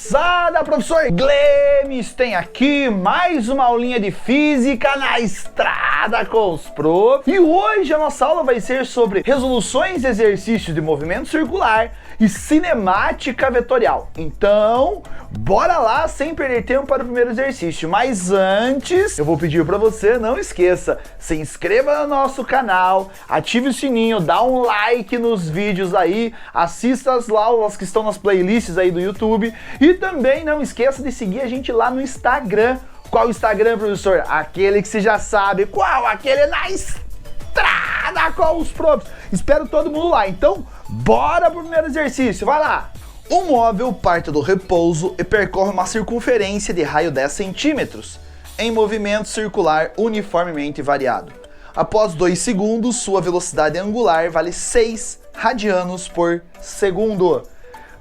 moçada, professor Glemes tem aqui mais uma aulinha de física na estrada com os prof. E hoje a nossa aula vai ser sobre resoluções de exercícios de movimento circular e cinemática vetorial. Então, bora lá sem perder tempo para o primeiro exercício. Mas antes, eu vou pedir para você, não esqueça, se inscreva no nosso canal, ative o sininho, dá um like nos vídeos aí, assista as aulas que estão nas playlists aí do YouTube e também não esqueça de seguir a gente lá no Instagram. Qual Instagram, professor? Aquele que você já sabe. Qual? Aquele na estrada com os profs. Espero todo mundo lá. Então, bora pro primeiro exercício. Vai lá. Um móvel parte do repouso e percorre uma circunferência de raio 10 centímetros em movimento circular uniformemente variado. Após 2 segundos, sua velocidade angular vale 6 radianos por segundo.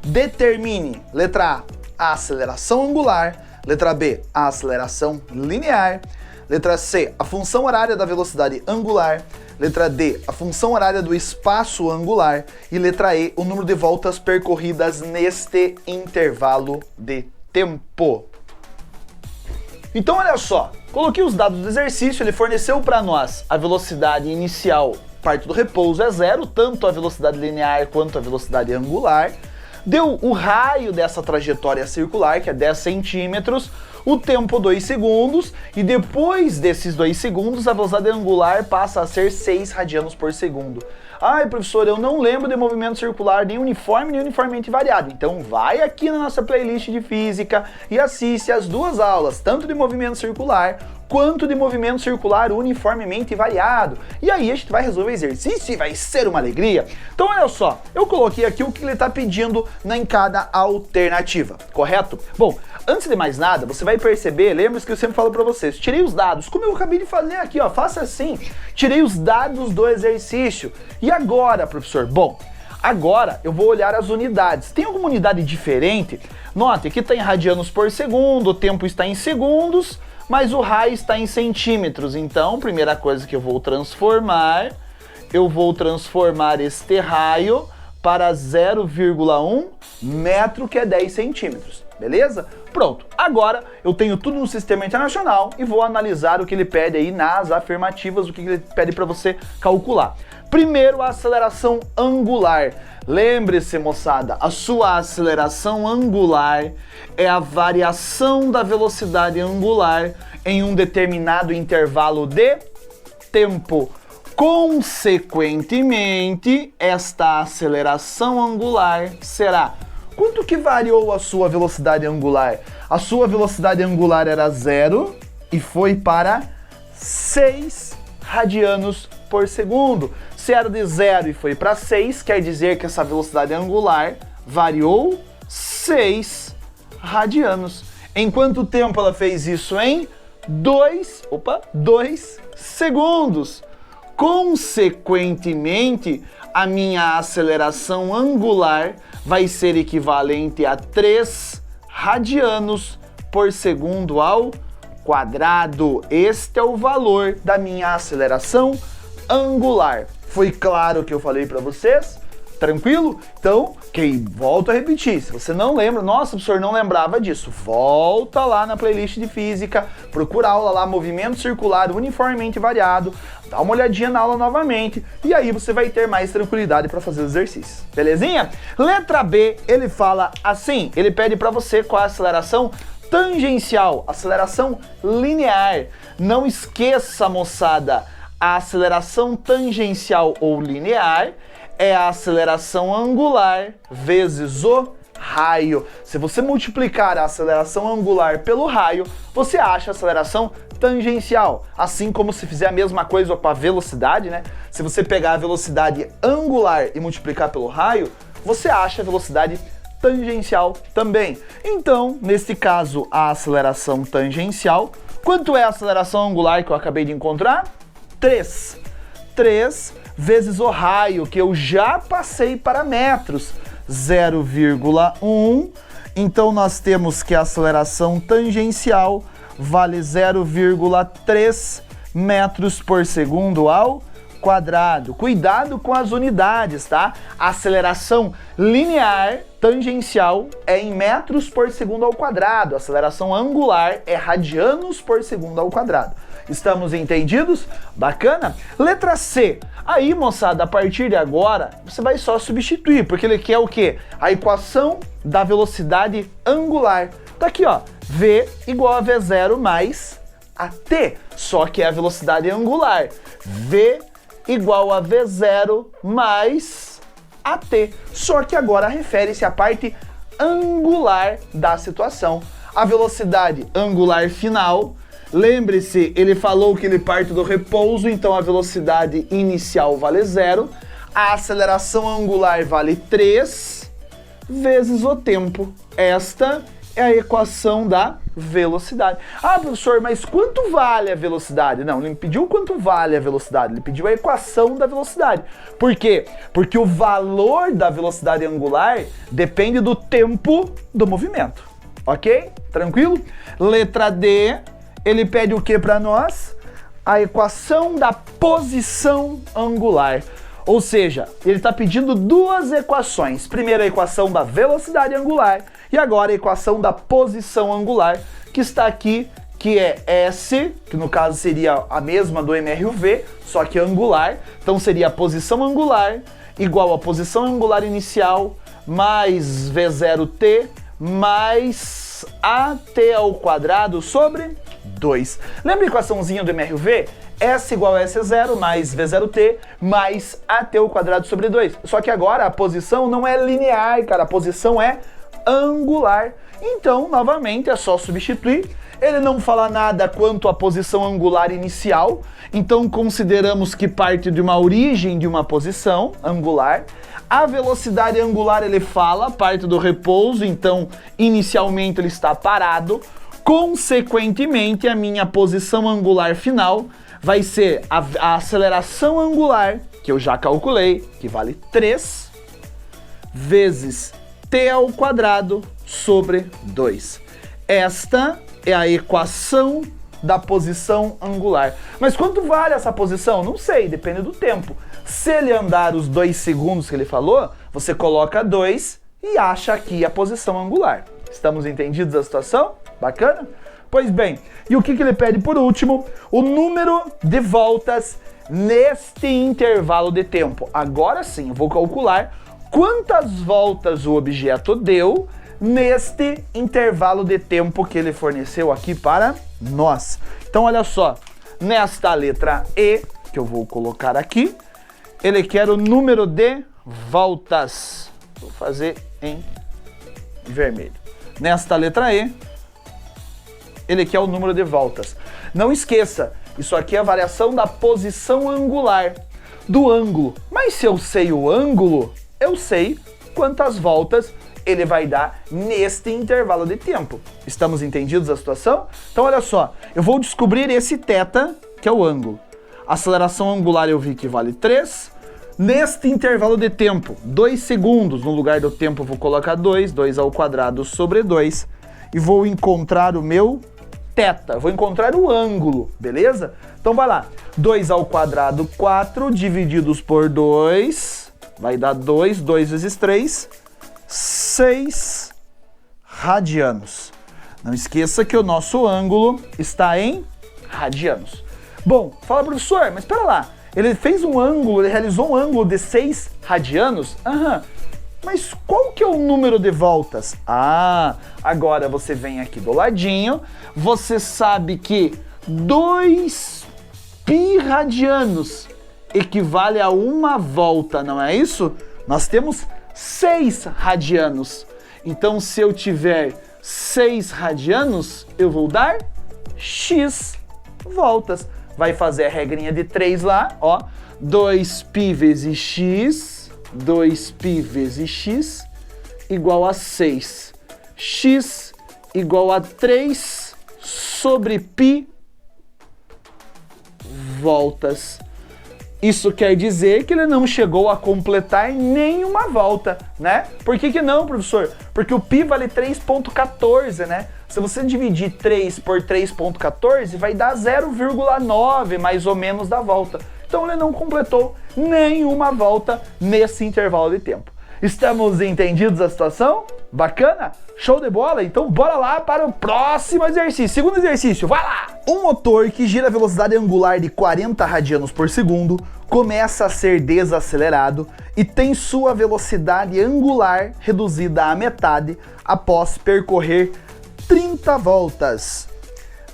Determine, letra A, a aceleração angular, letra B, a aceleração linear, letra C, a função horária da velocidade angular, letra D, a função horária do espaço angular e letra E, o número de voltas percorridas neste intervalo de tempo. Então olha só, coloquei os dados do exercício, ele forneceu para nós a velocidade inicial, parte do repouso é 0, tanto a velocidade linear quanto a velocidade angular. Deu o raio dessa trajetória circular, que é 10 centímetros, o tempo 2 segundos, e depois desses 2 segundos a velocidade angular passa a ser 6 radianos por segundo. Ai, professor, eu não lembro de movimento circular nem uniforme nem uniformemente variado. Então vai aqui na nossa playlist de física e assiste as duas aulas, tanto de movimento circular quanto de movimento circular uniformemente variado. E aí a gente vai resolver exercício e vai ser uma alegria. Então olha só, eu coloquei aqui o que ele está pedindo em cada alternativa, correto? Bom, antes de mais nada, você vai perceber, lembra que eu sempre falo para vocês, tirei os dados, como eu acabei de fazer aqui, ó, faça assim, tirei os dados do exercício. E agora, professor? Bom, agora eu vou olhar as unidades. Tem alguma unidade diferente? Note, aqui está em radianos por segundo, o tempo está em segundos, mas o raio está em centímetros. Então, primeira coisa que eu vou transformar este raio para 0,1 metro, que é 10 centímetros. Beleza? Pronto. Agora eu tenho tudo no sistema internacional e vou analisar o que ele pede aí nas afirmativas, o que ele pede para você calcular. Primeiro, a aceleração angular. Lembre-se, moçada, a sua aceleração angular é a variação da velocidade angular em um determinado intervalo de tempo. Consequentemente, esta aceleração angular será... Quanto que variou a sua velocidade angular? A sua velocidade angular era 0 e foi para 6 radianos por segundo. Se era de 0 e foi para 6, quer dizer que essa velocidade angular variou 6 radianos. Em quanto tempo ela fez isso? Em 2 segundos. Consequentemente, a minha aceleração angular vai ser equivalente a 3 radianos por segundo ao quadrado. Este é o valor da minha aceleração angular. Foi claro o que eu falei para vocês? Tranquilo? Então, volto a repetir, se você não lembra, nossa, professor, não lembrava disso, volta lá na playlist de física, procura a aula lá, movimento circular uniformemente variado, dá uma olhadinha na aula novamente, e aí você vai ter mais tranquilidade para fazer os exercícios, belezinha? Letra B, ele fala assim, ele pede para você qual a aceleração tangencial, aceleração linear. Não esqueça, moçada, a aceleração tangencial ou linear é a aceleração angular vezes o raio. Se você multiplicar a aceleração angular pelo raio, você acha a aceleração tangencial. Assim como se fizer a mesma coisa com a velocidade, né? Se você pegar a velocidade angular e multiplicar pelo raio, você acha a velocidade tangencial também. Então, nesse caso, a aceleração tangencial, quanto é a aceleração angular que eu acabei de encontrar? 3 vezes o raio, que eu já passei para metros, 0,1. Então nós temos que a aceleração tangencial vale 0,3 metros por segundo ao quadrado. Cuidado com as unidades, tá? A aceleração linear tangencial é em metros por segundo ao quadrado. A aceleração angular é radianos por segundo ao quadrado. Estamos entendidos? Bacana? Letra C. Aí, moçada, a partir de agora, você vai só substituir, porque ele quer o quê? A equação da velocidade angular. Tá aqui, ó. V igual a V0 mais AT. Só que é a velocidade angular. V igual a V0 mais AT. Só que agora refere-se à parte angular da situação. A velocidade angular final, lembre-se, ele falou que ele parte do repouso, então a velocidade inicial vale 0. A aceleração angular vale 3 vezes o tempo. Esta é a equação da velocidade. Ah, professor, mas quanto vale a velocidade? Não, ele não pediu quanto vale a velocidade, ele pediu a equação da velocidade. Por quê? Porque o valor da velocidade angular depende do tempo do movimento. Ok? Tranquilo? Letra D, ele pede o que para nós? A equação da posição angular. Ou seja, ele está pedindo duas equações. Primeiro a equação da velocidade angular e agora a equação da posição angular, que está aqui, que é S, que no caso seria a mesma do MRUV, só que angular. Então seria a posição angular igual a posição angular inicial mais V0t mais AT ao quadrado sobre 2. Lembra a equaçãozinha do MRUV? S igual a S0 mais V0t mais AT ao quadrado sobre 2. Só que agora a posição não é linear, cara, a posição é angular. Então, novamente, é só substituir. Ele não fala nada quanto à posição angular inicial, então consideramos que parte de uma origem de uma posição angular. A velocidade angular ele fala, parte do repouso, então inicialmente ele está parado. Consequentemente, a minha posição angular final vai ser a aceleração angular, que eu já calculei, que vale 3 vezes t ao quadrado sobre 2. Esta é a equação da posição angular. Mas quanto vale essa posição? Não sei, depende do tempo. Se ele andar os 2 segundos que ele falou, você coloca 2 e acha aqui a posição angular. Estamos entendidos da situação? Bacana? Pois bem, e o que ele pede por último? O número de voltas neste intervalo de tempo. Agora sim, eu vou calcular quantas voltas o objeto deu neste intervalo de tempo que ele forneceu aqui para nós. Então, olha só, nesta letra E, que eu vou colocar aqui, ele quer o número de voltas. Vou fazer em vermelho. Nesta letra E, ele quer o número de voltas. Não esqueça, isso aqui é a variação da posição angular, do ângulo. Mas se eu sei o ângulo, eu sei quantas voltas ele vai dar neste intervalo de tempo. Estamos entendidos da situação? Então olha só, eu vou descobrir esse θ, que é o ângulo. A aceleração angular eu vi que vale 3. Neste intervalo de tempo, 2 segundos, no lugar do tempo eu vou colocar 2 ao quadrado sobre 2. E vou encontrar o meu θ, vou encontrar o ângulo, beleza? Então vai lá, 2 ao quadrado 4 divididos por 2, vai dar 2 vezes 3, 6 radianos. Não esqueça que o nosso ângulo está em radianos. Bom, fala professor, mas espera lá, ele fez um ângulo, ele realizou um ângulo de 6 radianos? Aham. Mas qual que é o número de voltas? Ah, agora você vem aqui do ladinho, você sabe que 2 pi radianos equivale a uma volta, não é isso? Nós temos 6 radianos. Então, se eu tiver 6 radianos, eu vou dar x voltas. Vai fazer a regrinha de 3 lá, ó. 2π vezes x, 2π vezes x, igual a 6. X igual a 3 sobre π voltas. Isso quer dizer que ele não chegou a completar nenhuma volta, né? Por que não, professor? Porque o π vale 3,14, né? Se você dividir 3 por 3,14, vai dar 0,9 mais ou menos da volta. Então ele não completou nenhuma volta nesse intervalo de tempo. Estamos entendidos a situação? Bacana? Show de bola? Então bora lá para o próximo exercício. Segundo exercício, vai lá! Um motor que gira a velocidade angular de 40 radianos por segundo começa a ser desacelerado e tem sua velocidade angular reduzida à metade após percorrer 30 voltas.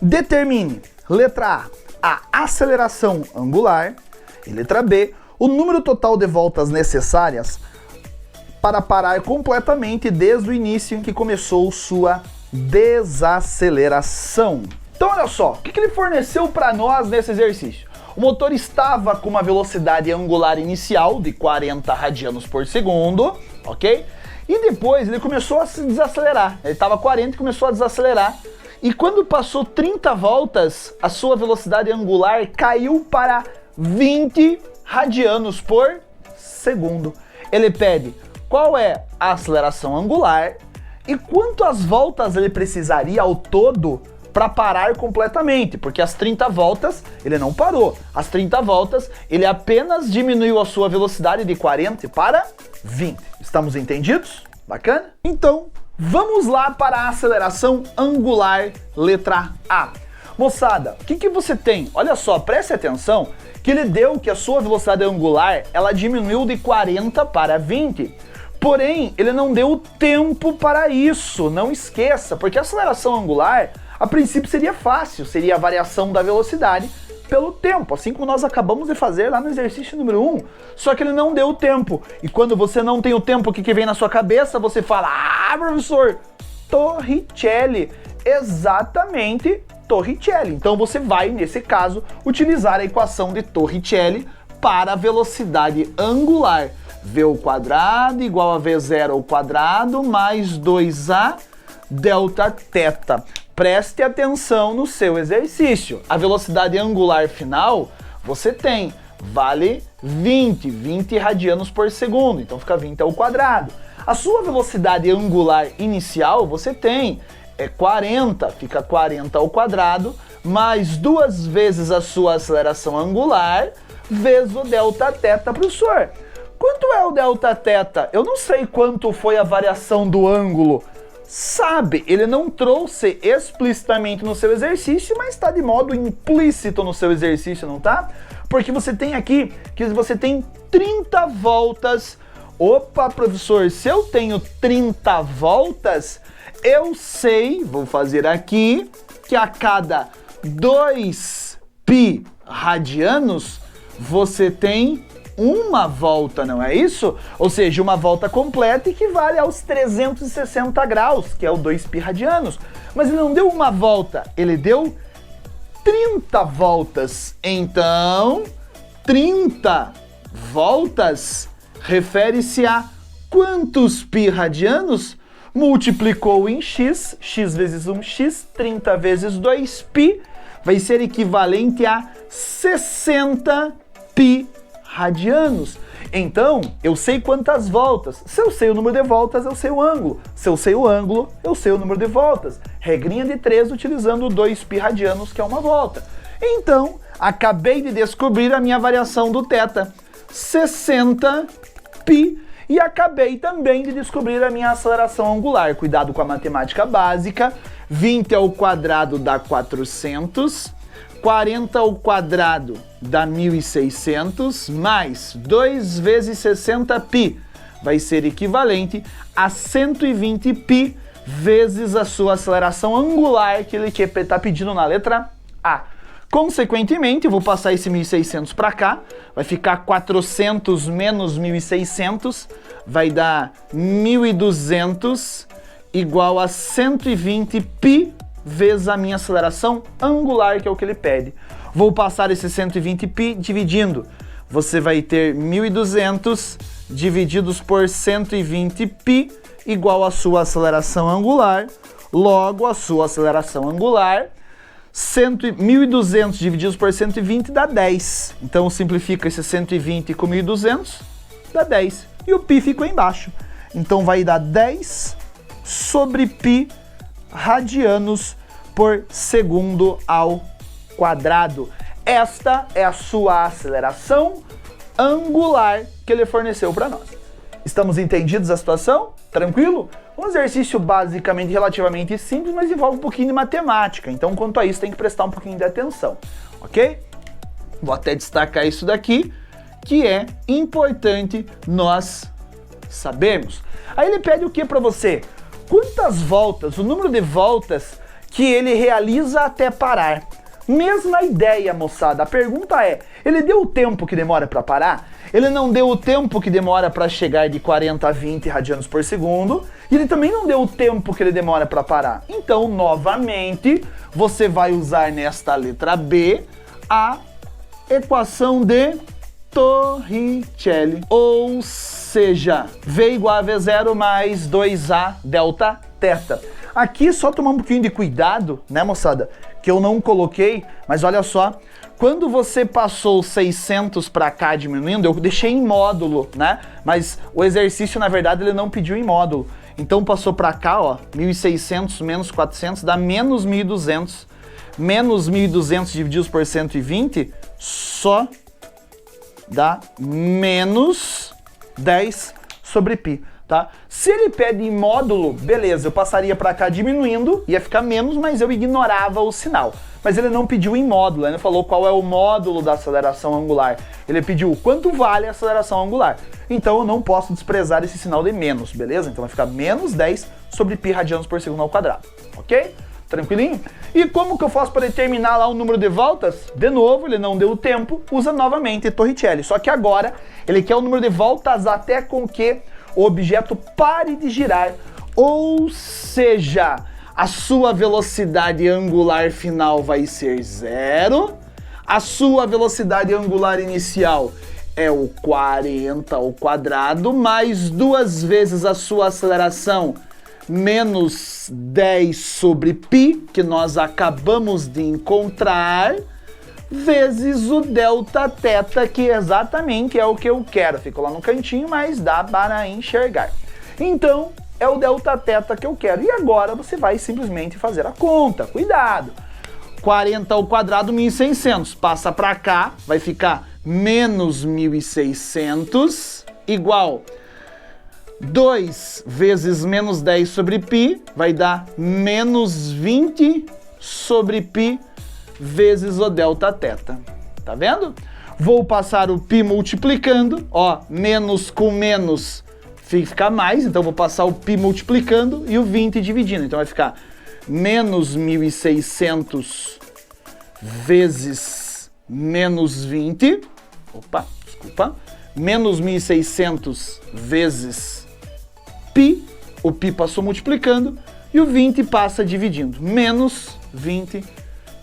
Determine, letra A aceleração angular e letra B, o número total de voltas necessárias para parar completamente desde o início em que começou sua desaceleração. Então olha só, o que ele forneceu para nós nesse exercício? O motor estava com uma velocidade angular inicial de 40 radianos por segundo, ok? E depois ele começou a se desacelerar. Ele estava 40 e começou a desacelerar. E quando passou 30 voltas, a sua velocidade angular caiu para 20 radianos por segundo. Ele pede qual é a aceleração angular e quantas voltas ele precisaria ao todo para parar completamente, porque as 30 voltas ele não parou. As 30 voltas ele apenas diminuiu a sua velocidade de 40 para 20. Estamos entendidos? Bacana? Então, vamos lá para a aceleração angular, letra A. Moçada, o que você tem? Olha só, preste atenção que ele deu que a sua velocidade angular ela diminuiu de 40 para 20. Porém, ele não deu tempo para isso, não esqueça, porque a aceleração angular, a princípio seria fácil, seria a variação da velocidade pelo tempo, assim como nós acabamos de fazer lá no exercício número 1, só que ele não deu tempo. E quando você não tem o tempo, o que vem na sua cabeça? Você fala, professor, Torricelli, exatamente Torricelli. Então você vai, nesse caso, utilizar a equação de Torricelli para a velocidade angular. V ao quadrado igual a V0 ao quadrado mais 2A delta θ. Preste atenção no seu exercício. A velocidade angular final, você tem, vale 20 radianos por segundo, então fica 20 ao quadrado. A sua velocidade angular inicial, você tem, é 40, fica 40 ao quadrado, mais 2 vezes a sua aceleração angular, vezes o delta θ, professor. Quanto é o delta θ? Eu não sei quanto foi a variação do ângulo. Sabe, ele não trouxe explicitamente no seu exercício, mas está de modo implícito no seu exercício, não tá? Porque você tem aqui que você tem 30 voltas. Opa, professor, se eu tenho 30 voltas, eu sei, vou fazer aqui, que a cada 2 pi radianos, você tem uma volta, não é isso? Ou seja, uma volta completa equivale aos 360 graus, que é o 2 pi radianos. Mas ele não deu uma volta, ele deu 30 voltas. Então, 30 voltas refere-se a quantos pi radianos? Multiplicou em x, x vezes 1x, 30 vezes 2π, vai ser equivalente a 60 pi radianos. Então, eu sei quantas voltas. Se eu sei o número de voltas, eu sei o ângulo. Se eu sei o ângulo, eu sei o número de voltas. Regrinha de 3 utilizando 2 pi radianos, que é uma volta. Então, acabei de descobrir a minha variação do θ, 60 pi, e acabei também de descobrir a minha aceleração angular. Cuidado com a matemática básica. 20 ao quadrado dá 400. 40 ao quadrado dá 1.600, mais 2 vezes 60π vai ser equivalente a 120π vezes a sua aceleração angular que ele está pedindo na letra A. Consequentemente, eu vou passar esse 1.600 para cá, vai ficar 400 menos 1.600, vai dar 1.200 igual a 120π vezes a minha aceleração angular, que é o que ele pede. Vou passar esse 120π dividindo. Você vai ter 1.200 divididos por 120π igual a sua aceleração angular. Logo, a sua aceleração angular, 1.200 divididos por 120 dá 10. Então, simplifica esse 120 com 1.200, dá 10. E o π ficou embaixo. Então, vai dar 10 sobre π radianos por segundo ao quadrado. esta é a sua aceleração angular que ele forneceu para nós. Estamos entendidos a situação? Tranquilo? Um exercício basicamente relativamente simples, mas envolve um pouquinho de matemática. Então, quanto a isso, tem que prestar um pouquinho de atenção, ok? Vou até destacar isso daqui, que é importante nós sabermos. Aí ele pede o que para você? Quantas voltas, o número de voltas que ele realiza até parar. Mesma ideia, moçada. A pergunta é, ele deu o tempo que demora para parar? Ele não deu o tempo que demora para chegar de 40 a 20 radianos por segundo, e ele também não deu o tempo que ele demora para parar. Então, novamente, você vai usar nesta letra B a equação de Torricelli, ou seja, V igual a V0 mais 2A delta θ. Aqui só tomar um pouquinho de cuidado, né, moçada, que eu não coloquei, mas olha só, quando você passou 600 para cá diminuindo, eu deixei em módulo, né, mas o exercício, na verdade, ele não pediu em módulo. Então passou para cá, ó, 1.600 menos 400 dá menos 1.200. Menos 1.200 divididos por 120 só dá menos 10 sobre π, tá? Se ele pede em módulo, beleza, eu passaria para cá diminuindo, ia ficar menos, mas eu ignorava o sinal. Mas ele não pediu em módulo, ele falou qual é o módulo da aceleração angular. Ele pediu quanto vale a aceleração angular. Então eu não posso desprezar esse sinal de menos, beleza? Então vai ficar menos 10 sobre π radianos por segundo ao quadrado, ok? Tranquilinho? E como que eu faço para determinar lá o número de voltas? De novo, ele não deu o tempo, usa novamente Torricelli. Só que agora ele quer o número de voltas até com que o objeto pare de girar. Ou seja, a sua velocidade angular final vai ser 0. A sua velocidade angular inicial é o 40 ao quadrado, mais 2 vezes a sua aceleração, menos 10 sobre π, que nós acabamos de encontrar, vezes o delta θ, que exatamente é o que eu quero. Ficou lá no cantinho, mas dá para enxergar. Então, é o delta θ que eu quero. E agora você vai simplesmente fazer a conta. Cuidado! 40 ao quadrado, 1.600. Passa para cá, vai ficar menos 1.600, igual 2 vezes menos 10 sobre π vai dar menos 20 sobre π vezes o delta θ. Tá vendo? Vou passar o π multiplicando, ó, menos com menos fica mais, então vou passar o π multiplicando e o 20 dividindo. Então vai ficar menos 1.600 vezes menos 20, opa, desculpa, menos 1.600 vezes π, o π passou multiplicando, e o 20 passa dividindo. Menos 20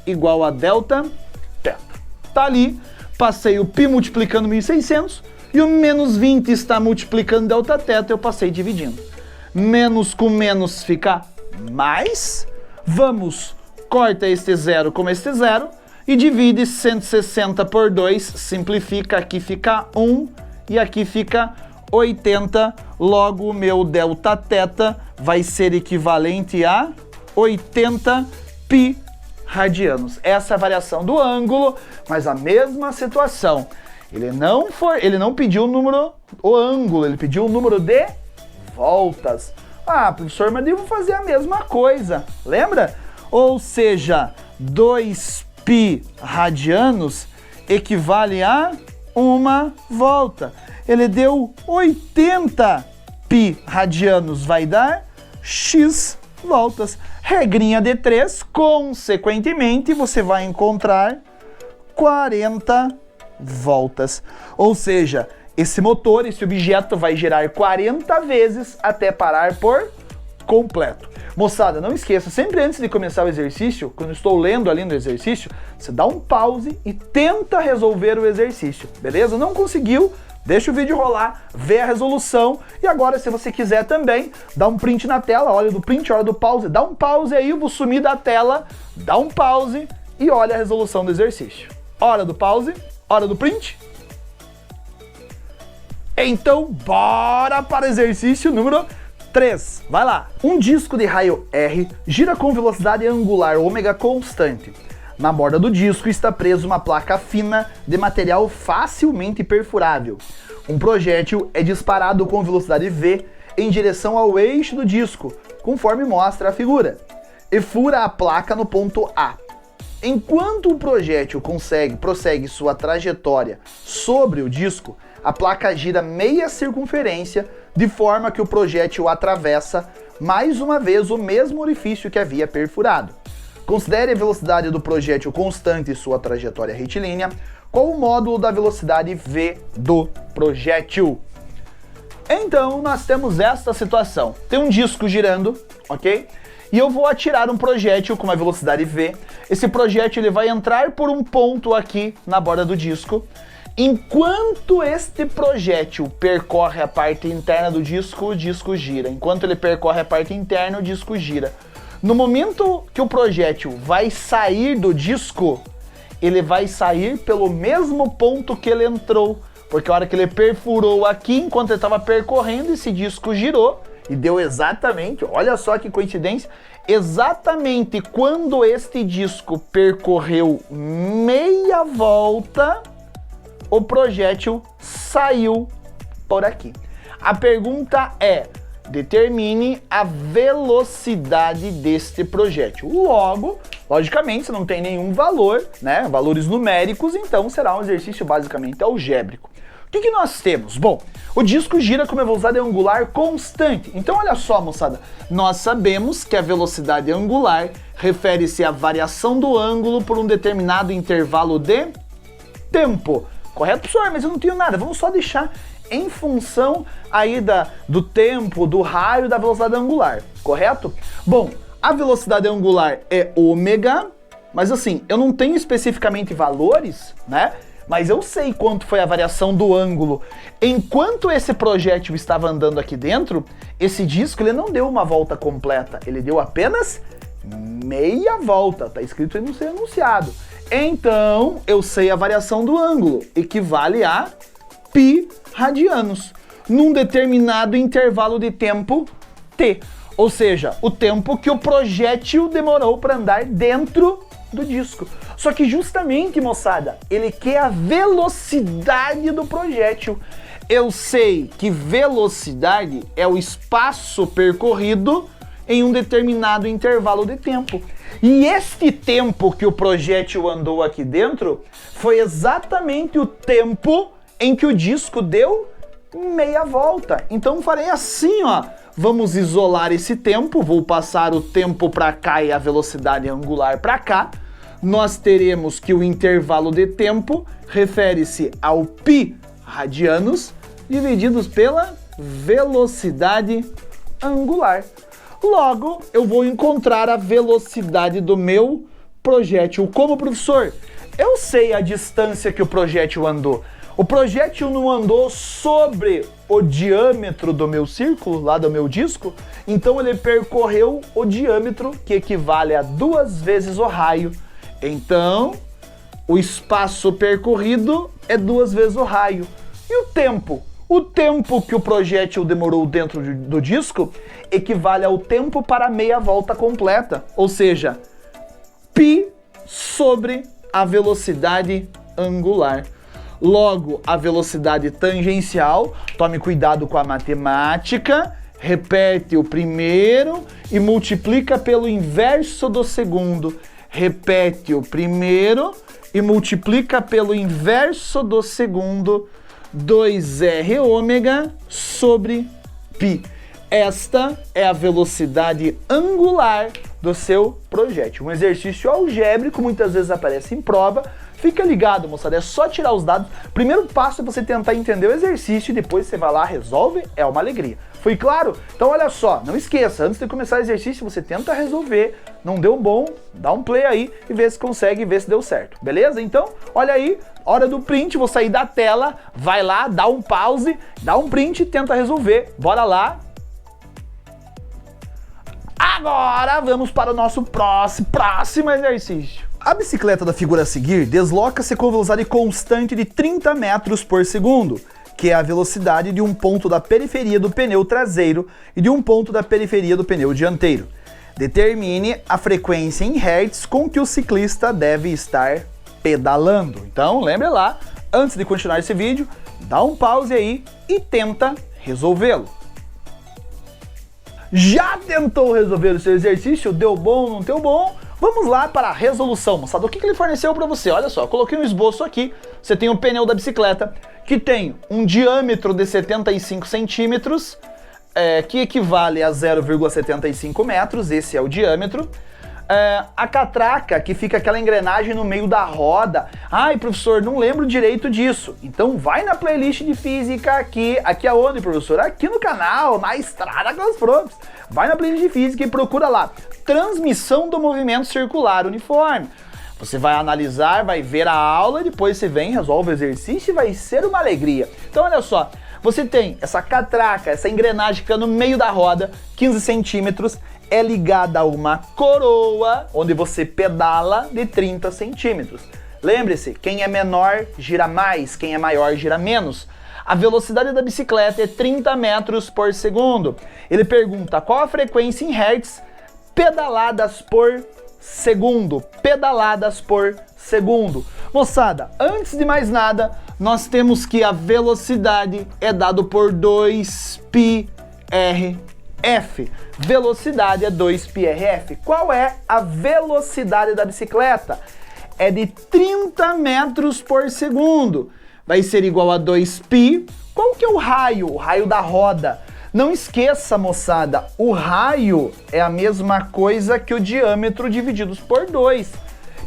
igual a delta θ. Tá ali, passei o π multiplicando 1.600, e o menos 20 está multiplicando delta θ, eu passei dividindo. Menos com menos fica mais, vamos, corta este zero com este zero, e divide 160 por 2, simplifica, aqui fica 1, e aqui fica 80, logo o meu delta θ vai ser equivalente a 80 π radianos. Essa é a variação do ângulo, mas a mesma situação. Ele não pediu o ângulo, ele pediu o número de voltas. Ah, professor, mas eu vou fazer a mesma coisa, lembra? Ou seja, 2π radianos equivale a uma volta. Ele deu 80 π radianos, vai dar x voltas. Regrinha de 3, consequentemente, você vai encontrar 40 voltas. Ou seja, esse motor, esse objeto vai girar 40 vezes até parar por completo. Moçada, não esqueça, sempre antes de começar o exercício, quando eu estou lendo ali no exercício, você dá um pause e tenta resolver o exercício, beleza? Não conseguiu? Deixa o vídeo rolar, vê a resolução e agora, se você quiser também, dá um print na tela, olha do print, olha do pause, dá um pause aí, eu vou sumir da tela, dá um pause e olha a resolução do exercício. Hora do pause, hora do print. Então, bora para o exercício número 3. Vai lá. Um disco de raio R gira com velocidade angular ômega constante. Na borda do disco está presa uma placa fina de material facilmente perfurável. Um projétil é disparado com velocidade v em direção ao eixo do disco, conforme mostra a figura, e fura a placa no ponto A. Enquanto o projétil prossegue sua trajetória sobre o disco, a placa gira meia circunferência, de forma que o projétil atravessa mais uma vez o mesmo orifício que havia perfurado. Considere a velocidade do projétil constante em sua trajetória retilínea com o módulo da velocidade v do projétil. Então, nós temos esta situação. Tem um disco girando, ok? E eu vou atirar um projétil com uma velocidade v. Esse projétil ele vai entrar por um ponto aqui na borda do disco. Enquanto este projétil percorre a parte interna do disco, o disco gira. Enquanto ele percorre a parte interna, o disco gira. No momento que o projétil vai sair do disco, ele vai sair pelo mesmo ponto que ele entrou. Porque a hora que ele perfurou aqui, enquanto ele estava percorrendo, esse disco girou. E deu exatamente, olha só que coincidência, exatamente quando este disco percorreu meia volta, o projétil saiu por aqui. A pergunta é, determine a velocidade deste projétil. Logo, logicamente, se não tem nenhum valor, né, valores numéricos, então será um exercício basicamente algébrico. O que nós temos? Bom, o disco gira com uma velocidade angular constante. Então olha só, moçada, nós sabemos que a velocidade angular refere-se à variação do ângulo por um determinado intervalo de tempo. Correto, professor? Mas eu não tenho nada, vamos só deixar em função aí do tempo, do raio da velocidade angular, correto? Bom, a velocidade angular é ômega, mas assim, eu não tenho especificamente valores, né? Mas eu sei quanto foi a variação do ângulo. Enquanto esse projétil estava andando aqui dentro, esse disco ele não deu uma volta completa, ele deu apenas meia volta, tá escrito aí no seu enunciado. Então, eu sei a variação do ângulo, equivale a π radianos, num determinado intervalo de tempo t, ou seja, o tempo que o projétil demorou para andar dentro do disco. Só que justamente, moçada, ele quer a velocidade do projétil. Eu sei que velocidade é o espaço percorrido em um determinado intervalo de tempo. E este tempo que o projétil andou aqui dentro foi exatamente o tempo em que o disco deu meia volta. Então farei assim, ó. Vamos isolar esse tempo, vou passar o tempo para cá e a velocidade angular para cá. Nós teremos que o intervalo de tempo refere-se ao π radianos divididos pela velocidade angular. Logo, eu vou encontrar a velocidade do meu projétil. Como, professor? Eu sei a distância que o projétil andou. O projétil não andou sobre o diâmetro do meu círculo, lá do meu disco, então ele percorreu o diâmetro, que equivale a 2 vezes o raio. Então, o espaço percorrido é 2 vezes o raio. E o tempo? O tempo que o projétil demorou dentro do disco equivale ao tempo para a meia volta completa, ou seja, π sobre a velocidade angular. Logo, a velocidade tangencial, tome cuidado com a matemática, repete o primeiro e multiplica pelo inverso do segundo. Repete o primeiro e multiplica pelo inverso do segundo, 2R ômega sobre π. Esta é a velocidade angular do seu projétil. Um exercício algébrico, muitas vezes aparece em prova. Fica ligado, moçada, é só tirar os dados. Primeiro passo é você tentar entender o exercício e depois você vai lá, resolve, é uma alegria. Foi claro? Então olha só, não esqueça, antes de começar o exercício, você tenta resolver. Não deu bom, dá um play aí e vê se consegue, vê se deu certo. Beleza? Então, olha aí, hora do print, vou sair da tela, vai lá, dá um pause, dá um print e tenta resolver. Bora lá. Agora vamos para o nosso próximo exercício. A bicicleta da figura a seguir desloca-se com velocidade constante de 30 metros por segundo, que é a velocidade de um ponto da periferia do pneu traseiro e de um ponto da periferia do pneu dianteiro. Determine a frequência em hertz com que o ciclista deve estar pedalando. Então, lembre lá, antes de continuar esse vídeo, dá um pause aí e tenta resolvê-lo. Já tentou resolver o seu exercício? Deu bom, não deu bom? Vamos lá para a resolução, moçada. O que ele forneceu para você? Olha só, coloquei um esboço aqui. Você tem um pneu da bicicleta que tem um diâmetro de 75 centímetros, que equivale a 0,75 metros, esse é o diâmetro. A catraca, que fica aquela engrenagem no meio da roda. Ai, professor, não lembro direito disso. Então vai na playlist de física aqui. Aqui aonde, professor? Aqui no canal, na Estrada com os Profs. Vai na playlist de física e procura lá. Transmissão do movimento circular uniforme. Você vai analisar, vai ver a aula, depois você vem, resolve o exercício e vai ser uma alegria. Então olha só, você tem essa catraca, essa engrenagem que fica no meio da roda, 15 centímetros, é ligada a uma coroa, onde você pedala, de 30 centímetros. Lembre-se, quem é menor gira mais, quem é maior gira menos. A velocidade da bicicleta é 30 metros por segundo. Ele pergunta qual a frequência em hertz, pedaladas por segundo. Pedaladas por segundo. Moçada, antes de mais nada, nós temos que a velocidade é dado por 2πrf. Velocidade é 2πrf. Qual é a velocidade da bicicleta? É de 30 metros por segundo. Vai ser igual a 2π. Qual que é o raio? O raio da roda. Não esqueça, moçada, o raio é a mesma coisa que o diâmetro divididos por 2.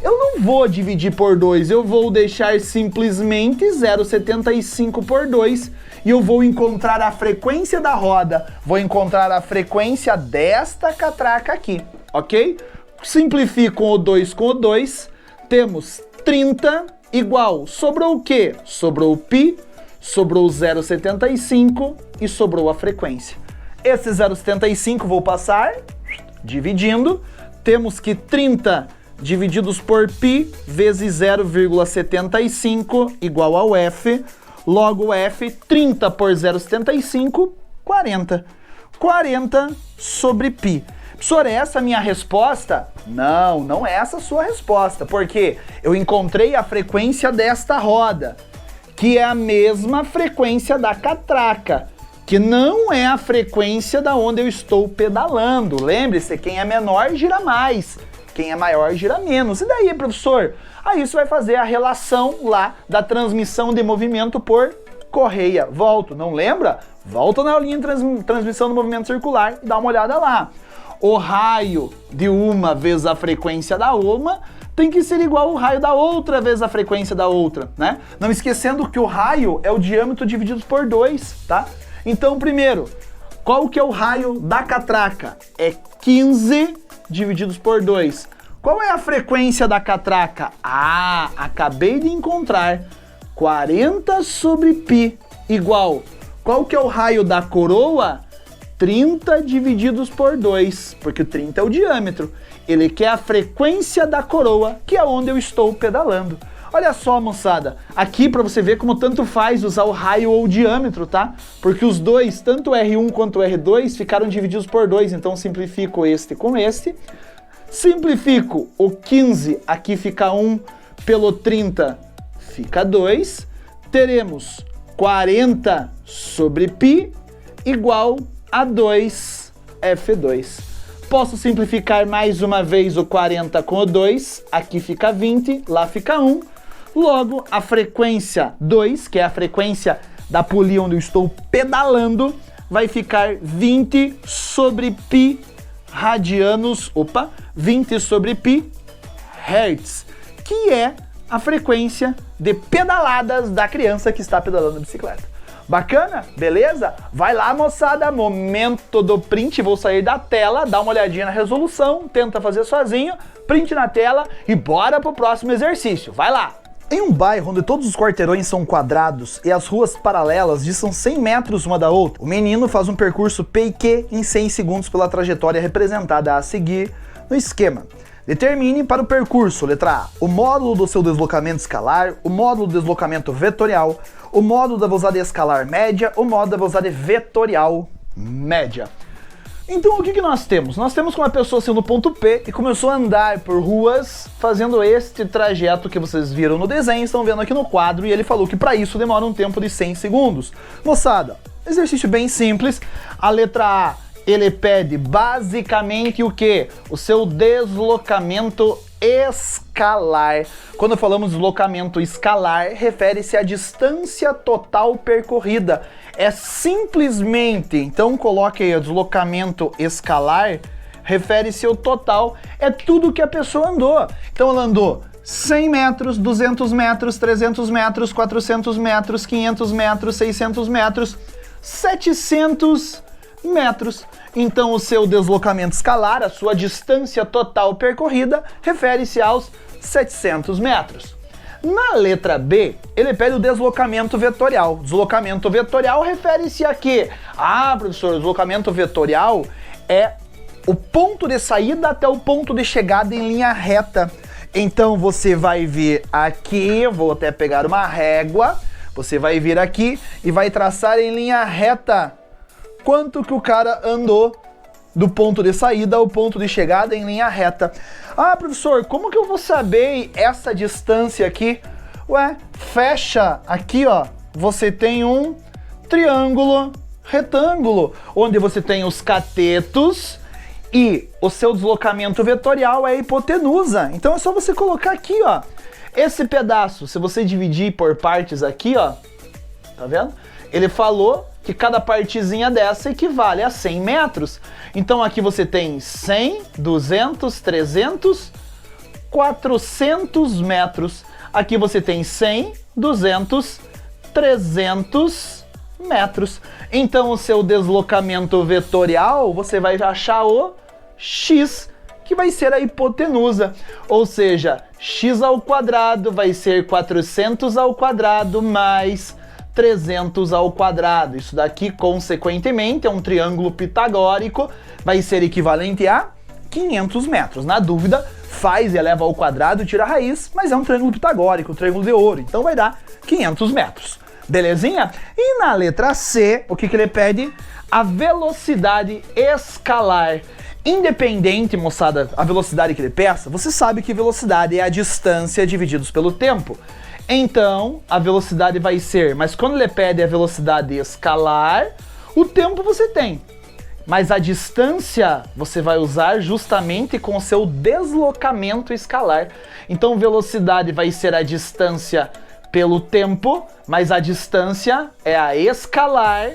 Eu não vou dividir por 2, eu vou deixar simplesmente 0,75 por 2 e eu vou encontrar a frequência da roda, vou encontrar a frequência desta catraca aqui, ok? Simplifico o 2 com o 2, temos 30 igual, sobrou o quê? Sobrou o π, sobrou 0,75 e sobrou a frequência. Esse 0,75 vou passar dividindo, temos que 30 divididos por π vezes 0,75 igual ao f, logo f, 30 por 0,75, 40. 40 sobre π. Professor, é essa a minha resposta? Não, não é essa a sua resposta, porque eu encontrei a frequência desta roda, que é a mesma frequência da catraca, que não é a frequência da onde eu estou pedalando. Lembre-se, quem é menor gira mais, quem é maior gira menos. E daí, professor? Aí você vai fazer a relação lá da transmissão de movimento por correia. Volto, não lembra? Volta na aulinha de transmissão do movimento circular e dá uma olhada lá. O raio de uma vezes a frequência da uma tem que ser igual ao raio da outra vezes a frequência da outra, né? Não esquecendo que o raio é o diâmetro dividido por 2, tá? Então, primeiro, qual que é o raio da catraca? É 15 divididos por 2. Qual é a frequência da catraca? Ah, acabei de encontrar. 40 sobre π igual. Qual que é o raio da coroa? 30 divididos por 2, porque o 30 é o diâmetro. Ele quer a frequência da coroa, que é onde eu estou pedalando. Olha só, moçada, aqui para você ver como tanto faz usar o raio ou o diâmetro, tá? Porque os dois, tanto o R1 quanto o R2, ficaram divididos por 2, então simplifico este com este. Simplifico o 15, aqui fica 1, pelo 30 fica 2. Teremos 40 sobre π igual a 2F2. Posso simplificar mais uma vez o 40 com o 2, aqui fica 20, lá fica 1. Logo, a frequência 2, que é a frequência da polia onde eu estou pedalando, vai ficar 20 sobre π radianos, 20 sobre π hertz, que é a frequência de pedaladas da criança que está pedalando a bicicleta. Bacana? Beleza? Vai lá, moçada, momento do print, vou sair da tela, dá uma olhadinha na resolução, tenta fazer sozinho, print na tela e bora pro próximo exercício. Vai lá! Em um bairro onde todos os quarteirões são quadrados e as ruas paralelas distam 100 metros uma da outra, o menino faz um percurso P e Q em 100 segundos pela trajetória representada a seguir no esquema. Determine para o percurso, letra A, o módulo do seu deslocamento escalar, o módulo do deslocamento vetorial, o módulo da velocidade escalar média, o módulo da velocidade vetorial média. Então o que nós temos? Nós temos que uma pessoa saiu no ponto P e começou a andar por ruas fazendo este trajeto que vocês viram no desenho, estão vendo aqui no quadro, e ele falou que para isso demora um tempo de 100 segundos. Moçada, exercício bem simples. A letra A, ele pede basicamente o quê? O seu deslocamento escalar. Quando falamos deslocamento escalar, refere-se à distância total percorrida. É simplesmente, então coloque aí o deslocamento escalar, refere-se ao total, é tudo que a pessoa andou. Então ela andou 100 metros, 200 metros, 300 metros, 400 metros, 500 metros, 600 metros, 700 metros. Então o seu deslocamento escalar, a sua distância total percorrida, refere-se aos 700 metros. Na letra B, ele pede o deslocamento vetorial. Deslocamento vetorial refere-se a quê? Ah, professor, o deslocamento vetorial é o ponto de saída até o ponto de chegada em linha reta. Então você vai vir aqui, eu vou até pegar uma régua, você vai vir aqui e vai traçar em linha reta quanto que o cara andou do ponto de saída ao ponto de chegada em linha reta. Ah, professor, como que eu vou saber essa distância aqui? Ué, fecha aqui, ó, você tem um triângulo retângulo, onde você tem os catetos e o seu deslocamento vetorial é a hipotenusa. Então é só você colocar aqui, ó, esse pedaço, se você dividir por partes aqui, ó, tá vendo? Ele falou que cada partezinha dessa equivale a 100 metros. Então aqui você tem 100, 200, 300, 400 metros. Aqui você tem 100, 200, 300 metros. Então o seu deslocamento vetorial, você vai achar o x, que vai ser a hipotenusa. Ou seja, x ao quadrado vai ser 400 ao quadrado mais 300 ao quadrado. Isso daqui, consequentemente, é um triângulo pitagórico, vai ser equivalente a 500 metros. Na dúvida, faz e eleva ao quadrado e tira a raiz, mas é um triângulo pitagórico, um triângulo de ouro, então vai dar 500 metros. Belezinha? E na letra C, o que ele pede? A velocidade escalar. Independente, moçada, a velocidade que ele peça, você sabe que velocidade é a distância divididos pelo tempo. Então, a velocidade vai ser, mas quando ele pede a velocidade escalar, o tempo você tem. Mas a distância você vai usar justamente com o seu deslocamento escalar. Então, velocidade vai ser a distância pelo tempo, mas a distância é a escalar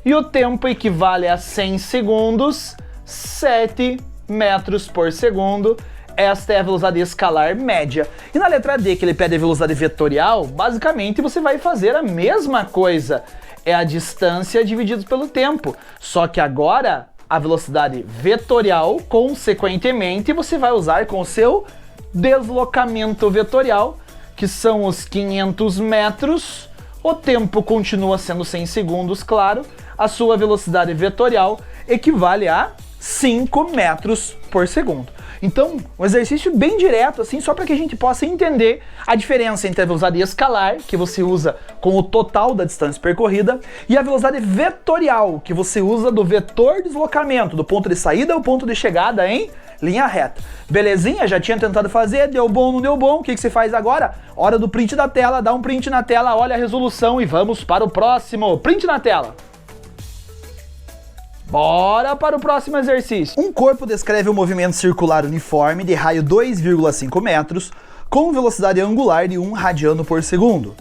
e o tempo equivale a 100 segundos, 7 metros por segundo. Esta é a velocidade escalar média. E na letra D, que ele pede a velocidade vetorial, basicamente você vai fazer a mesma coisa. É a distância dividida pelo tempo. Só que agora, a velocidade vetorial, consequentemente, você vai usar com o seu deslocamento vetorial, que são os 500 metros. O tempo continua sendo 100 segundos, claro. A sua velocidade vetorial equivale a 5 metros por segundo. Então, um exercício bem direto, assim, só para que a gente possa entender a diferença entre a velocidade escalar, que você usa com o total da distância percorrida, e a velocidade vetorial, que você usa do vetor de deslocamento, do ponto de saída ao ponto de chegada em linha reta. Belezinha? Já tinha tentado fazer, deu bom, não deu bom, o que você faz agora? Hora do print da tela, dá um print na tela, olha a resolução e vamos para o próximo. Print na tela. Bora para o próximo exercício. Um corpo descreve um movimento circular uniforme de raio 2,5 metros com velocidade angular de 1 radiano por segundo.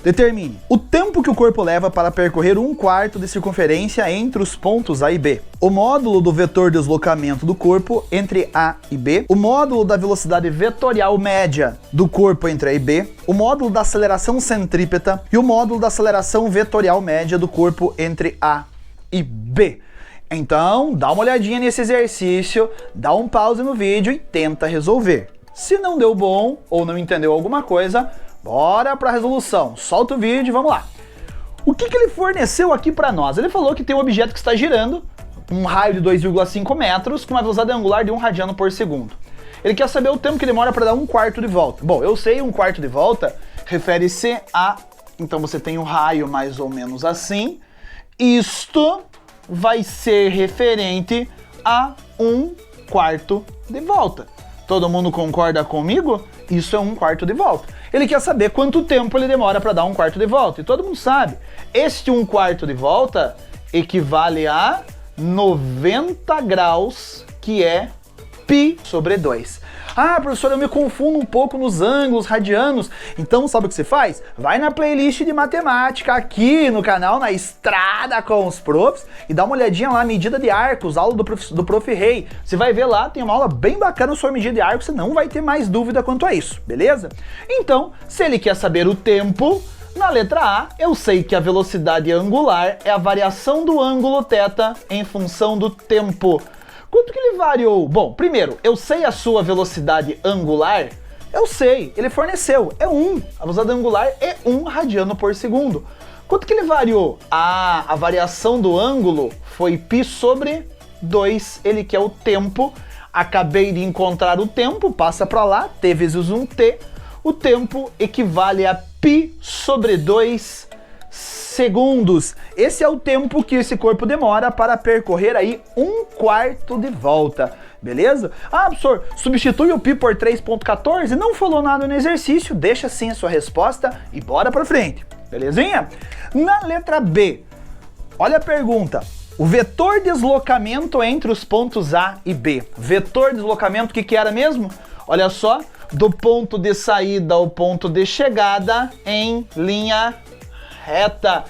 Determine o tempo que o corpo leva para percorrer 1/4 de circunferência entre os pontos A e B. O módulo do vetor de deslocamento do corpo entre A e B. O módulo da velocidade vetorial média do corpo entre A e B. O módulo da aceleração centrípeta e o módulo da aceleração vetorial média do corpo entre A e B. Então, dá uma olhadinha nesse exercício, dá um pause no vídeo e tenta resolver. Se não deu bom ou não entendeu alguma coisa, bora para a resolução. Solta o vídeo e vamos lá. O que ele forneceu aqui para nós? Ele falou que tem um objeto que está girando, um raio de 2,5 metros, com uma velocidade angular de 1 radiano por segundo. Ele quer saber o tempo que demora para dar 1/4 de volta. Bom, eu sei 1/4 de volta refere-se a... Então você tem um raio mais ou menos assim. Isto vai ser referente a 1/4 de volta. Todo mundo concorda comigo? Isso é 1/4 de volta. Ele quer saber quanto tempo ele demora para dar 1/4 de volta. E todo mundo sabe, este 1/4 de volta equivale a 90 graus, que é π sobre 2. Ah, professor, eu me confundo um pouco nos ângulos radianos. Então, sabe o que você faz? Vai na playlist de matemática aqui no canal, na Estrada com os Profs, e dá uma olhadinha lá, medida de arcos, aula do Prof. Rei. Você vai ver lá, tem uma aula bem bacana sobre medida de arcos, você não vai ter mais dúvida quanto a isso, beleza? Então, se ele quer saber o tempo, na letra A, eu sei que a velocidade angular é a variação do ângulo θ em função do tempo. Quanto que ele variou? Bom, primeiro, eu sei a sua velocidade angular? Eu sei, ele forneceu, é 1. A velocidade angular é 1 radiano por segundo. Quanto que ele variou? Ah, a variação do ângulo foi π sobre 2, ele quer o tempo. Acabei de encontrar o tempo, passa para lá, t vezes 1t. O tempo equivale a π sobre 2 segundos. Esse é o tempo que esse corpo demora para percorrer aí 1/4 de volta, beleza? Ah, professor, substitui o π por 3.14? Não falou nada no exercício, deixa assim a sua resposta e bora pra frente, belezinha? Na letra B, olha a pergunta. O vetor deslocamento entre os pontos A e B. Vetor deslocamento, o que era mesmo? Olha só, do ponto de saída ao ponto de chegada em linha reta.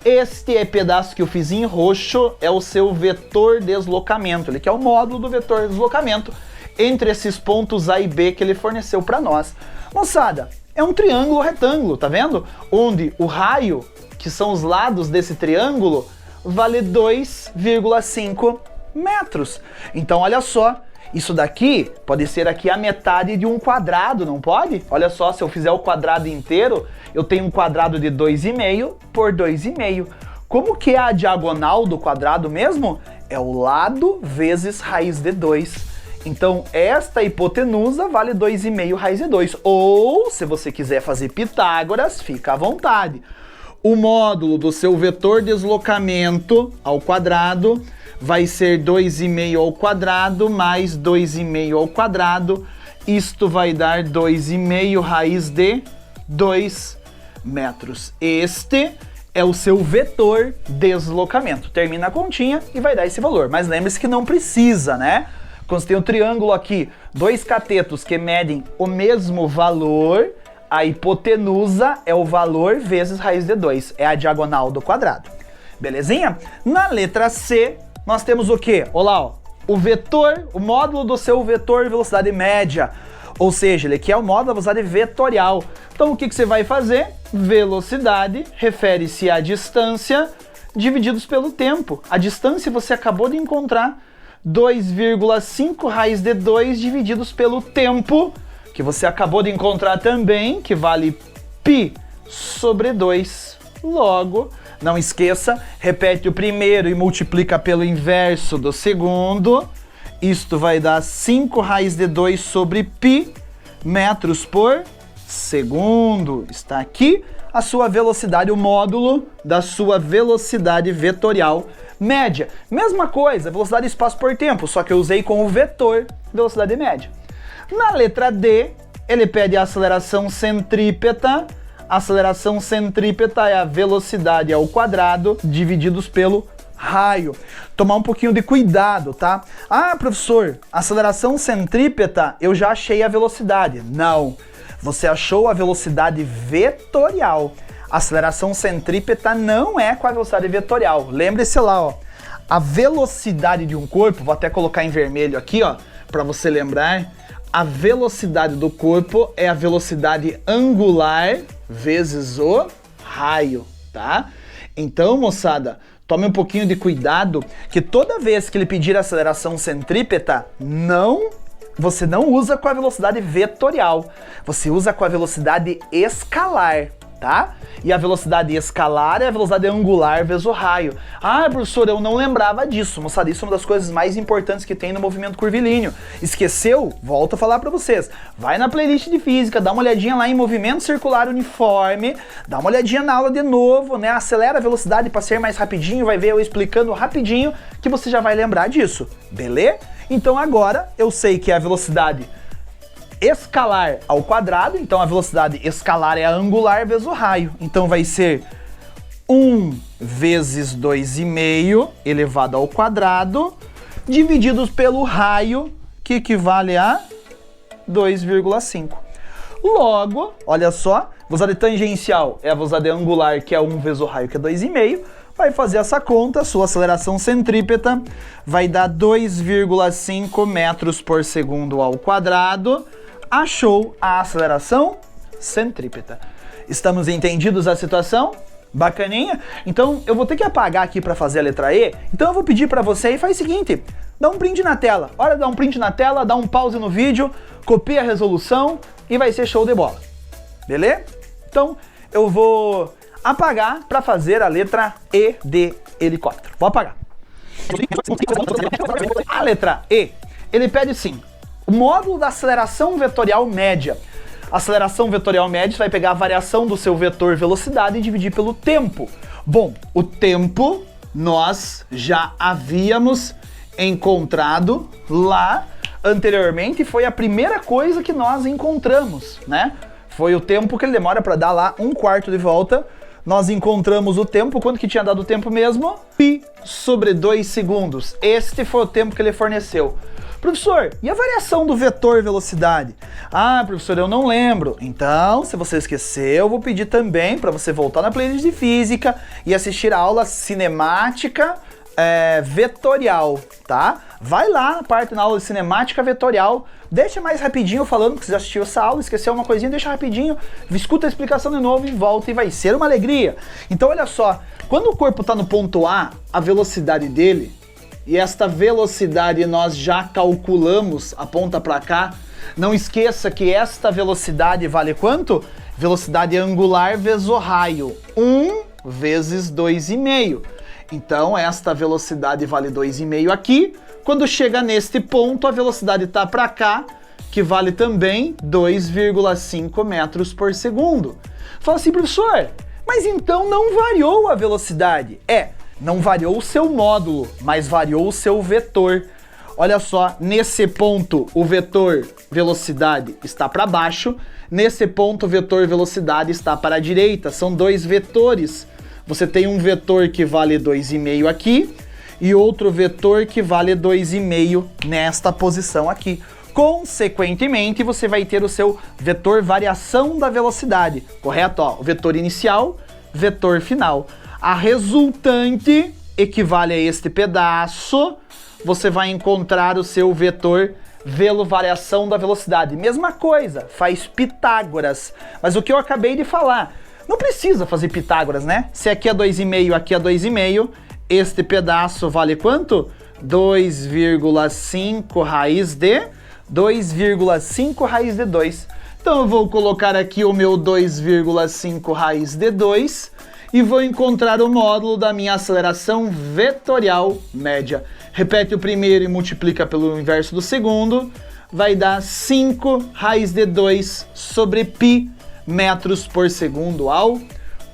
Este pedaço que eu fiz em roxo é o seu vetor deslocamento, ele quer o módulo do vetor deslocamento entre esses pontos A e B que ele forneceu para nós. Moçada, é um triângulo retângulo, tá vendo? Onde o raio, que são os lados desse triângulo, vale 2,5 metros. Então olha só, isso daqui pode ser aqui a metade de um quadrado, não pode? Olha só, se eu fizer o quadrado inteiro, eu tenho um quadrado de 2,5 por 2,5. Como que é a diagonal do quadrado mesmo? É o lado vezes raiz de 2. Então, esta hipotenusa vale 2,5 raiz de 2. Ou, se você quiser fazer Pitágoras, fica à vontade. O módulo do seu vetor deslocamento ao quadrado vai ser 2,5 ao quadrado mais 2,5 ao quadrado. Isto vai dar 2,5 raiz de 2 metros. Este é o seu vetor deslocamento. Termina a continha e vai dar esse valor. Mas lembre-se que não precisa, né? Quando você tem um triângulo aqui, dois catetos que medem o mesmo valor, a hipotenusa é o valor vezes raiz de 2. É a diagonal do quadrado. Belezinha? Na letra C, nós temos o quê? Olha lá, ó, o vetor, o módulo do seu vetor velocidade média. Ou seja, ele quer o módulo da velocidade vetorial. Então o que você vai fazer? Velocidade refere-se à distância divididos pelo tempo. A distância você acabou de encontrar, 2,5 raiz de 2 divididos pelo tempo, que você acabou de encontrar também, que vale π sobre 2. Logo, não esqueça, repete o primeiro e multiplica pelo inverso do segundo. Isto vai dar 5 raiz de 2 sobre π metros por segundo. Está aqui a sua velocidade, o módulo da sua velocidade vetorial média. Mesma coisa, velocidade espaço por tempo, só que eu usei com o vetor velocidade média. Na letra D, ele pede a aceleração centrípeta. A aceleração centrípeta é a velocidade ao quadrado divididos pelo raio. Tomar um pouquinho de cuidado, tá? Ah, professor, aceleração centrípeta, eu já achei a velocidade. Não, você achou a velocidade vetorial. Aceleração centrípeta não é com a velocidade vetorial. Lembre-se lá, ó, a velocidade de um corpo, vou até colocar em vermelho aqui, ó, para você lembrar. A velocidade do corpo é a velocidade angular vezes o raio, tá? Então, moçada, tome um pouquinho de cuidado, que toda vez que ele pedir aceleração centrípeta, você não usa com a velocidade vetorial, você usa com a velocidade escalar, tá? E a velocidade escalar é a velocidade angular vezes o raio. Ah, professor, eu não lembrava disso. Moçada, isso é uma das coisas mais importantes que tem no movimento curvilíneo. Esqueceu? Volto a falar para vocês. Vai na playlist de física, dá uma olhadinha lá em movimento circular uniforme, dá uma olhadinha na aula de novo, né? Acelera a velocidade para ser mais rapidinho, vai ver eu explicando rapidinho que você já vai lembrar disso, beleza? Então agora eu sei que é a velocidade escalar ao quadrado, então a velocidade escalar é a angular vezes o raio. Então vai ser 1 vezes 2,5 elevado ao quadrado, divididos pelo raio, que equivale a 2,5. Logo, olha só, velocidade tangencial é a velocidade angular, que é 1 vezes o raio, que é 2,5. Vai fazer essa conta, sua aceleração centrípeta vai dar 2,5 metros por segundo ao quadrado. Achou a aceleração centrípeta. Estamos entendidos a situação? Bacaninha? Então eu vou ter que apagar aqui para fazer a letra E. Então eu vou pedir para você e faz o seguinte, dá um print na tela. Hora de dar um print na tela, dá um pause no vídeo, copia a resolução e vai ser show de bola. Beleza? Então eu vou apagar para fazer a letra E de helicóptero. Vou apagar. A letra E, ele pede sim, o módulo da aceleração vetorial média. A aceleração vetorial média vai pegar a variação do seu vetor velocidade e dividir pelo tempo. Bom, o tempo nós já havíamos encontrado lá anteriormente, foi a primeira coisa que nós encontramos, né? Foi o tempo que ele demora para dar lá 1/4 de volta. Nós encontramos o tempo, quanto que tinha dado o tempo mesmo? Π sobre 2 segundos. Este foi o tempo que ele forneceu. Professor, e a variação do vetor velocidade? Ah, professor, eu não lembro. Então, se você esqueceu, eu vou pedir também para você voltar na playlist de física e assistir a aula cinemática vetorial, tá? Vai lá na parte na aula de cinemática vetorial, deixa mais rapidinho falando que você já assistiu essa aula, esqueceu uma coisinha, deixa rapidinho, escuta a explicação de novo e volta e vai ser uma alegria. Então olha só, quando o corpo está no ponto A, a velocidade dele, e esta velocidade nós já calculamos, aponta para cá, não esqueça que esta velocidade vale quanto? Velocidade angular vezes o raio, 1 vezes 2,5. Então esta velocidade vale 2,5 aqui. Quando chega neste ponto, a velocidade está para cá, que vale também 2,5 metros por segundo. Fala assim, professor, mas então não variou a velocidade? Não variou o seu módulo, mas variou o seu vetor. Olha só, nesse ponto o vetor velocidade está para baixo, nesse ponto o vetor velocidade está para a direita. São dois vetores. Você tem um vetor que vale 2,5 aqui e outro vetor que vale 2,5 nesta posição aqui. Consequentemente, você vai ter o seu vetor variação da velocidade, correto? Ó, o vetor inicial, vetor final. A resultante equivale a este pedaço, você vai encontrar o seu vetor variação da velocidade. Mesma coisa, faz Pitágoras. Mas o que eu acabei de falar, não precisa fazer Pitágoras, né? Se aqui é 2,5, aqui é 2,5, este pedaço vale quanto? 2,5 raiz de 2,5 raiz de 2. Então eu vou colocar aqui o meu 2,5 raiz de 2 e vou encontrar o módulo da minha aceleração vetorial média. Repete o primeiro e multiplica pelo inverso do segundo, vai dar 5 raiz de 2 sobre π metros por segundo ao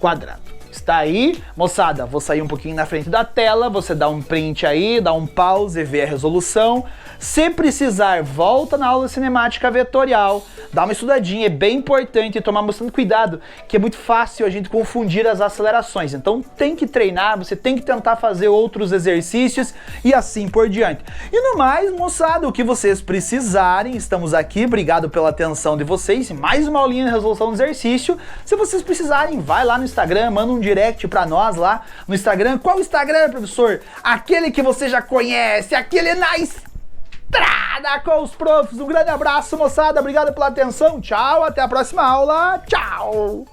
quadrado. Está aí, moçada, vou sair um pouquinho na frente da tela, você dá um print aí, dá um pause, vê a resolução. Se precisar, volta na aula cinemática vetorial, dá uma estudadinha, é bem importante tomar bastante cuidado, que é muito fácil a gente confundir as acelerações. Então tem que treinar, você tem que tentar fazer outros exercícios e assim por diante. E no mais, moçada, o que vocês precisarem, estamos aqui, obrigado pela atenção de vocês, mais uma aulinha de resolução do exercício. Se vocês precisarem, vai lá no Instagram, manda um direct pra nós lá no Instagram. Qual o Instagram, professor? Aquele que você já conhece, aquele na estrada com os profs. Um grande abraço, moçada, obrigado pela atenção, tchau, até a próxima aula, tchau!